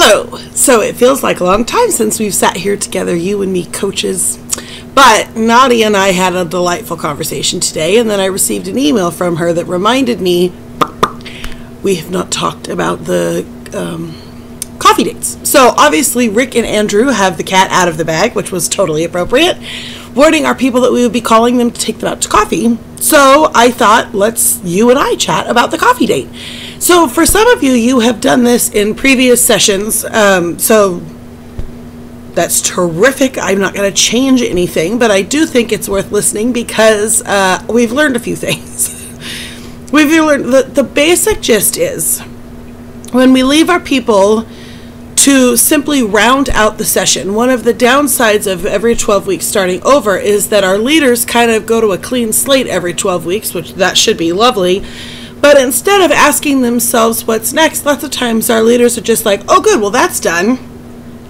Hello. So it feels like a long time since we've sat here together, you and me coaches. But Nadia and I had a delightful conversation today, and then I received an email from her that reminded me we have not talked about the coffee dates. So obviously Rick and Andrew have the cat out of the bag, which was totally appropriate, warning our people that we would be calling them to take them out to coffee. So I thought, let's you and I chat about the coffee date. So for some of you, you have done this in previous sessions, so that's terrific. I'm not going to change anything, but I do think it's worth listening because we've learned a few things. We've learned the basic gist is when we leave our people to simply round out the session, one of the downsides of every 12 weeks starting over is that our leaders kind of go to a clean slate every 12 weeks, which that should be lovely. But instead of asking themselves what's next, lots of times our leaders are just like, oh good, well that's done.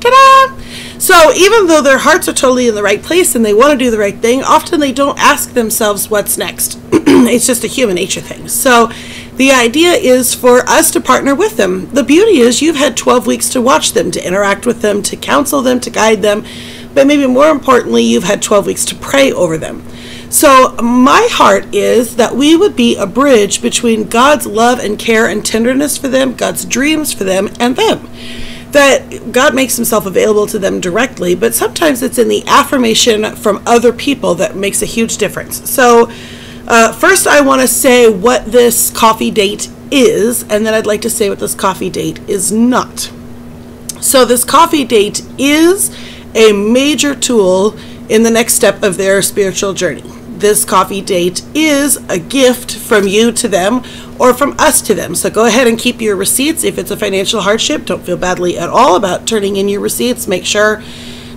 Ta-da! So even though their hearts are totally in the right place and they want to do the right thing, often they don't ask themselves what's next. It's just a human nature thing. So the idea is for us to partner with them. The beauty is you've had 12 weeks to watch them, to interact with them, to counsel them, to guide them. But maybe more importantly, you've had 12 weeks to pray over them. So my heart is that we would be a bridge between God's love and care and tenderness for them, God's dreams for them, and them. That God makes himself available to them directly, but sometimes it's in the affirmation from other people that makes a huge difference. So first I want to say what this coffee date is, and then I'd like to say what this coffee date is not. So this coffee date is a major tool in the next step of their spiritual journey. This coffee date is a gift from you to them or from us to them. So go ahead and keep your receipts. If it's a financial hardship, don't feel badly at all about turning in your receipts. Make sure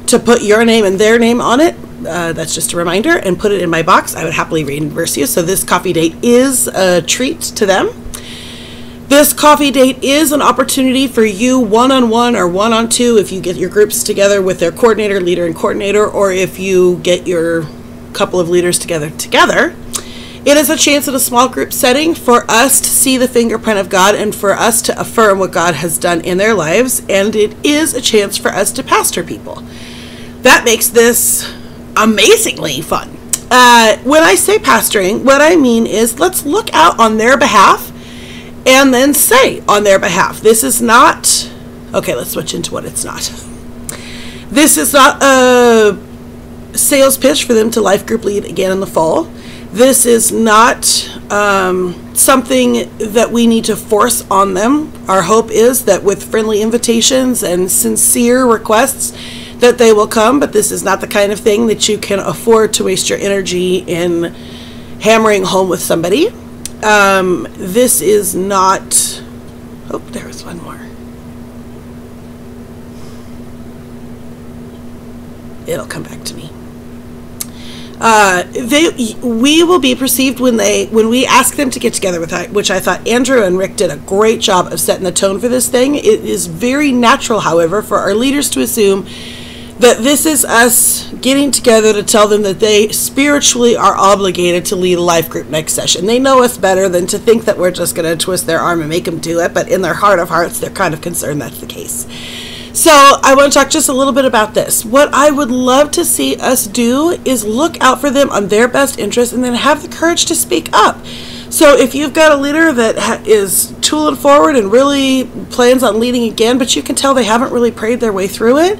to put your name and their name on it. That's just a reminder, and put it in my box. I would happily reimburse you. So this coffee date is a treat to them. This coffee date is an opportunity for you one-on-one or one-on-two if you get your groups together with their coordinator, leader, and coordinator, or if you get your couple of leaders together. It is a chance in a small group setting for us to see the fingerprint of God and for us to affirm what God has done in their lives, and it is a chance for us to pastor people. That makes this amazingly fun. When I say pastoring, what I mean is let's look out on their behalf and then say on their behalf. This is not, okay, let's switch into what it's not. This is not a sales pitch for them to life group lead again in the fall. This is not something that we need to force on them. Our hope is that with friendly invitations and sincere requests that they will come, but this is not the kind of thing that you can afford to waste your energy in hammering home with somebody. This is not, oh, there was one more. It'll come back to me. We will be perceived when we ask them to get together with us, which I thought Andrew and Rick did a great job of setting the tone for this thing. It is very natural, however, for our leaders to assume that this is us getting together to tell them that they spiritually are obligated to lead a life group next session. They know us better than to think that we're just going to twist their arm and make them do it, but in their heart of hearts, they're kind of concerned that's the case. So I want to talk just a little bit about this. What I would love to see us do is look out for them on their best interest and then have the courage to speak up. So if you've got a leader that is tooling forward and really plans on leading again, but you can tell they haven't really prayed their way through it,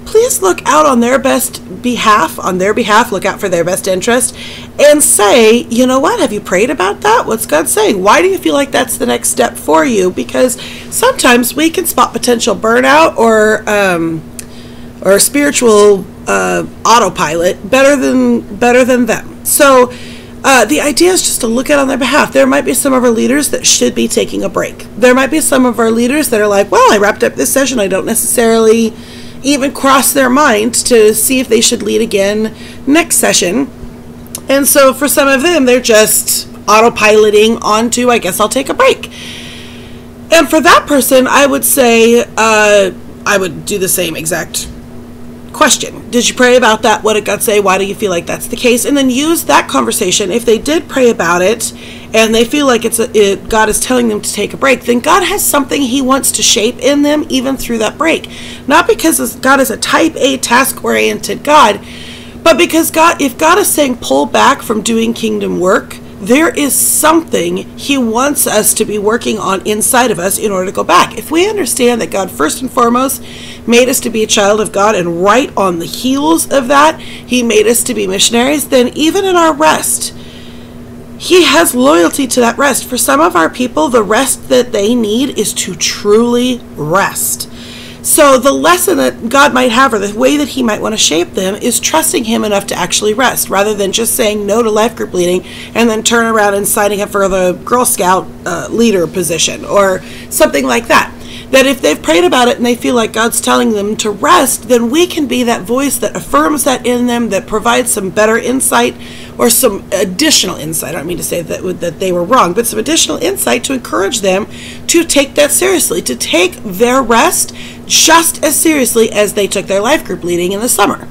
please look out on their behalf, look out for their best interest, and say, you know what, have you prayed about that? What's God saying? Why do you feel like that's the next step for you? Because sometimes we can spot potential burnout or spiritual autopilot better than them. So the idea is just to look at on their behalf. There might be some of our leaders that should be taking a break. There might be some of our leaders that are like, well, I wrapped up this session. I don't necessarily even cross their mind to see if they should lead again next session. And so for some of them, they're just autopiloting onto, I guess I'll take a break. And for that person, I would say, I would do the same exact question, did you pray about that? What did God say? Why do you feel like that's the case? And then use that conversation. If they did pray about it and they feel like God is telling them to take a break, then God has something he wants to shape in them even through that break. Not because God is a type A task-oriented God, but because if God is saying pull back from doing kingdom work, there is something he wants us to be working on inside of us in order to go back. If we understand that God first and foremost made us to be a child of God, and right on the heels of that, he made us to be missionaries, then even in our rest, he has loyalty to that rest. For some of our people, the rest that they need is to truly rest. So the lesson that God might have, or the way that he might want to shape them, is trusting him enough to actually rest, rather than just saying no to life group leading and then turn around and signing up for the Girl Scout leader position or something like that. That if they've prayed about it and they feel like God's telling them to rest, then we can be that voice that affirms that in them, that provides some better insight or some additional insight. I don't mean to say that they were wrong, but some additional insight to encourage them to take that seriously, to take their rest just as seriously as they took their life group leading in the summer.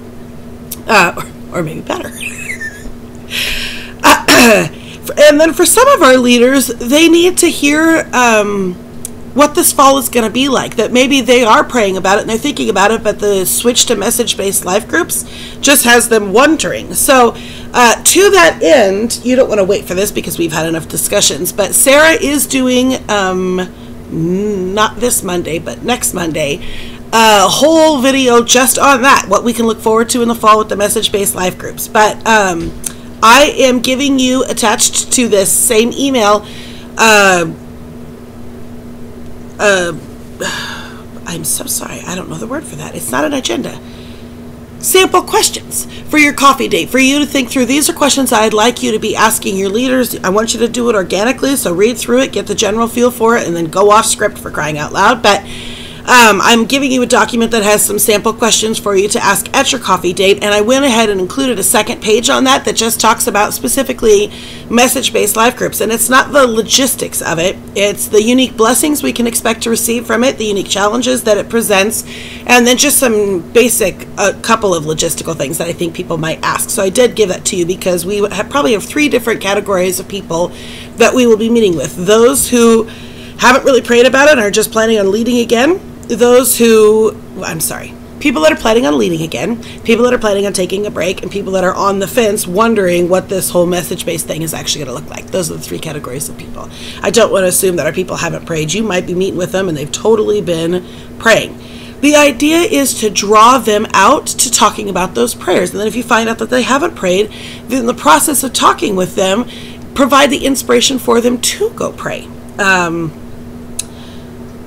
Or maybe better. And then for some of our leaders, they need to hear what this fall is going to be like. That maybe they are praying about it and they're thinking about it, but the switch to message-based life groups just has them wondering. So to that end, you don't want to wait for this because we've had enough discussions, but Sarah is doing, not this Monday, but next Monday, a whole video just on that, what we can look forward to in the fall with the message-based life groups. But I am giving you, attached to this same email, I'm so sorry, I don't know the word for that. It's not an agenda. Sample questions for your coffee date, for you to think through. These are questions I'd like you to be asking your leaders. I want you to do it organically, so read through it, get the general feel for it, and then go off script, for crying out loud. But I'm giving you a document that has some sample questions for you to ask at your coffee date, and I went ahead and included a second page on that just talks about specifically message-based life groups. And it's not the logistics of it, it's the unique blessings we can expect to receive from it, the unique challenges that it presents, and then just some basic, couple of logistical things that I think people might ask. So I did give that to you because we probably have 3 different categories of people that we will be meeting with. Those who haven't really prayed about it and are just planning on leading again. People that are planning on leading again, people that are planning on taking a break, and people that are on the fence wondering what this whole message-based thing is actually going to look like. Those are the 3 categories of people. I don't want to assume that our people haven't prayed. You might be meeting with them and they've totally been praying. The idea is to draw them out to talking about those prayers. And then if you find out that they haven't prayed, then in the process of talking with them, provide the inspiration for them to go pray.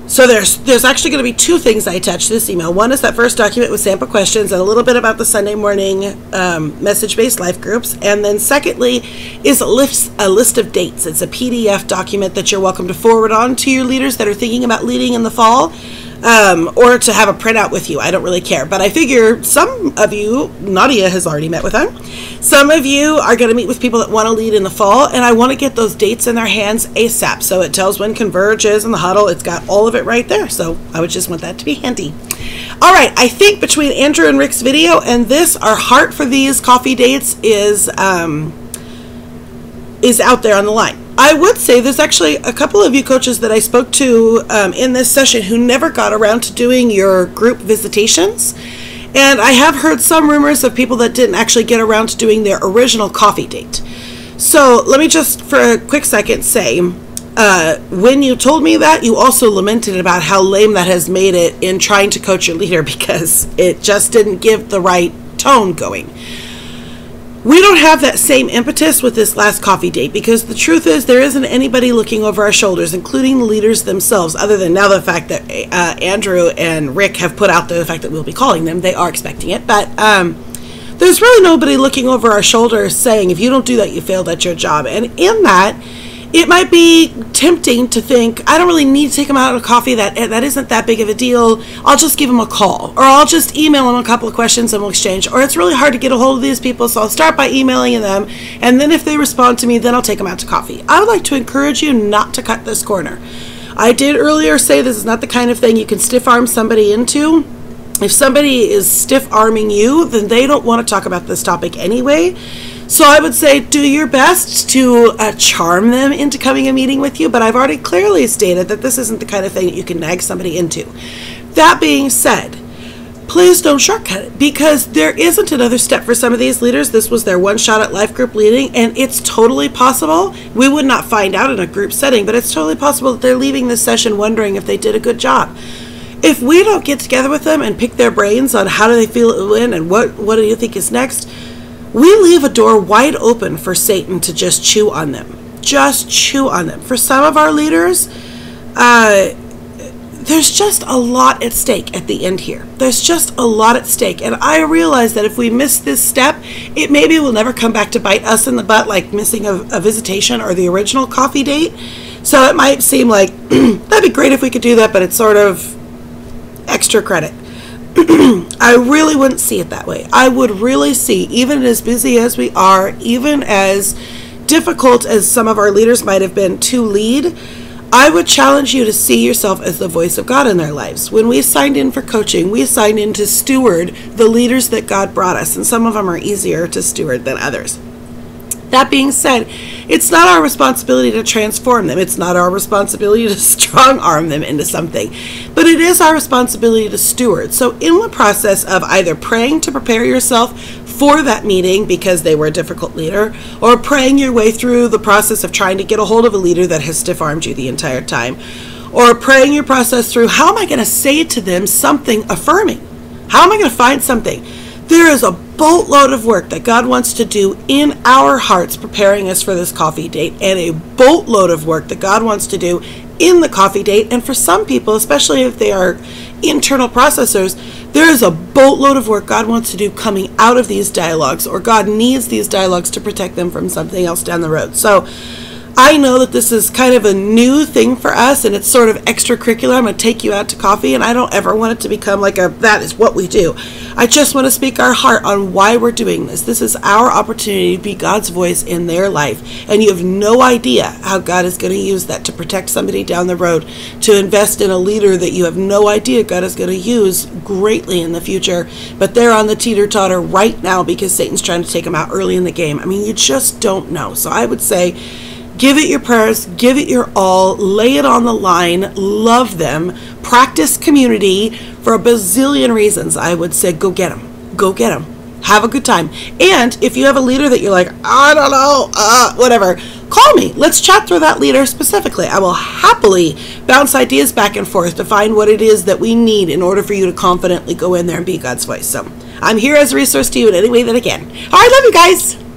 So there's actually going to be 2 things I attached to this email. One is that first document with sample questions and a little bit about the Sunday morning message-based life groups. And then secondly is a list of dates. It's a PDF document that you're welcome to forward on to your leaders that are thinking about leading in the fall. Or to have a printout with you. I don't really care. But I figure some of you, Nadia has already met with them. Some of you are going to meet with people that want to lead in the fall, and I want to get those dates in their hands ASAP. So it tells when Converge is in the huddle. It's got all of it right there. So I would just want that to be handy. All right. I think between Andrew and Rick's video and this, our heart for these coffee dates is out there on the line. I would say there's actually a couple of you coaches that I spoke to in this session who never got around to doing your group visitations. And I have heard some rumors of people that didn't actually get around to doing their original coffee date. So let me just for a quick second say, when you told me that, you also lamented about how lame that has made it in trying to coach your leader because it just didn't give the right tone going. We don't have that same impetus with this last coffee date because the truth is there isn't anybody looking over our shoulders, including the leaders themselves, other than now the fact that Andrew and Rick have put out the fact that we'll be calling them. They are expecting it, but there's really nobody looking over our shoulders saying, if you don't do that, you failed at your job. And in that, it might be tempting to think, I don't really need to take them out on a coffee. That isn't that big of a deal. I'll just give them a call, or I'll just email them a couple of questions and we'll exchange. Or it's really hard to get a hold of these people, so I'll start by emailing them, and then if they respond to me, then I'll take them out to coffee. I would like to encourage you not to cut this corner. I did earlier say this is not the kind of thing you can stiff arm somebody into. If somebody is stiff-arming you, then they don't want to talk about this topic anyway. So I would say do your best to charm them into coming a meeting with you, but I've already clearly stated that this isn't the kind of thing that you can nag somebody into. That being said, please don't shortcut it, because there isn't another step for some of these leaders. This was their one shot at life group leading, and it's totally possible. We would not find out in a group setting, but it's totally possible that they're leaving this session wondering if they did a good job. If we don't get together with them and pick their brains on how do they feel it went and what do you think is next, we leave a door wide open for Satan to just chew on them. Just chew on them. For some of our leaders, there's just a lot at stake at the end here. There's just a lot at stake. And I realize that if we miss this step, it maybe will never come back to bite us in the butt, like missing a visitation or the original coffee date. So it might seem like, that'd be great if we could do that, but it's sort of extra credit. I really wouldn't see it that way. I would really see, even as busy as we are, even as difficult as some of our leaders might have been to lead, I would challenge you to see yourself as the voice of God in their lives. When we signed in for coaching, we signed in to steward the leaders that God brought us, and some of them are easier to steward than others. That being said, it's not our responsibility to transform them. It's not our responsibility to strong-arm them into something. But it is our responsibility to steward. So in the process of either praying to prepare yourself for that meeting because they were a difficult leader, or praying your way through the process of trying to get a hold of a leader that has stiff-armed you the entire time, or praying your process through how am I going to say to them something affirming? How am I going to find something? There is a boatload of work that God wants to do in our hearts preparing us for this coffee date, and a boatload of work that God wants to do in the coffee date. And for some people, especially if they are internal processors, there is a boatload of work God wants to do coming out of these dialogues, or God needs these dialogues to protect them from something else down the road. So I know that this is kind of a new thing for us, and it's sort of extracurricular. I'm going to take you out to coffee, and I don't ever want it to become like that is what we do. I just want to speak our heart on why we're doing this. This is our opportunity to be God's voice in their life, and you have no idea how God is going to use that to protect somebody down the road, to invest in a leader that you have no idea God is going to use greatly in the future, but they're on the teeter-totter right now because Satan's trying to take them out early in the game. I mean, you just don't know. So I would say, give it your prayers, give it your all, lay it on the line, love them, practice community for a bazillion reasons. I would say go get them. Go get them. Have a good time. And if you have a leader that you're like, I don't know, whatever, call me. Let's chat through that leader specifically. I will happily bounce ideas back and forth to find what it is that we need in order for you to confidently go in there and be God's voice. So I'm here as a resource to you in any way that I can. All right, love you guys.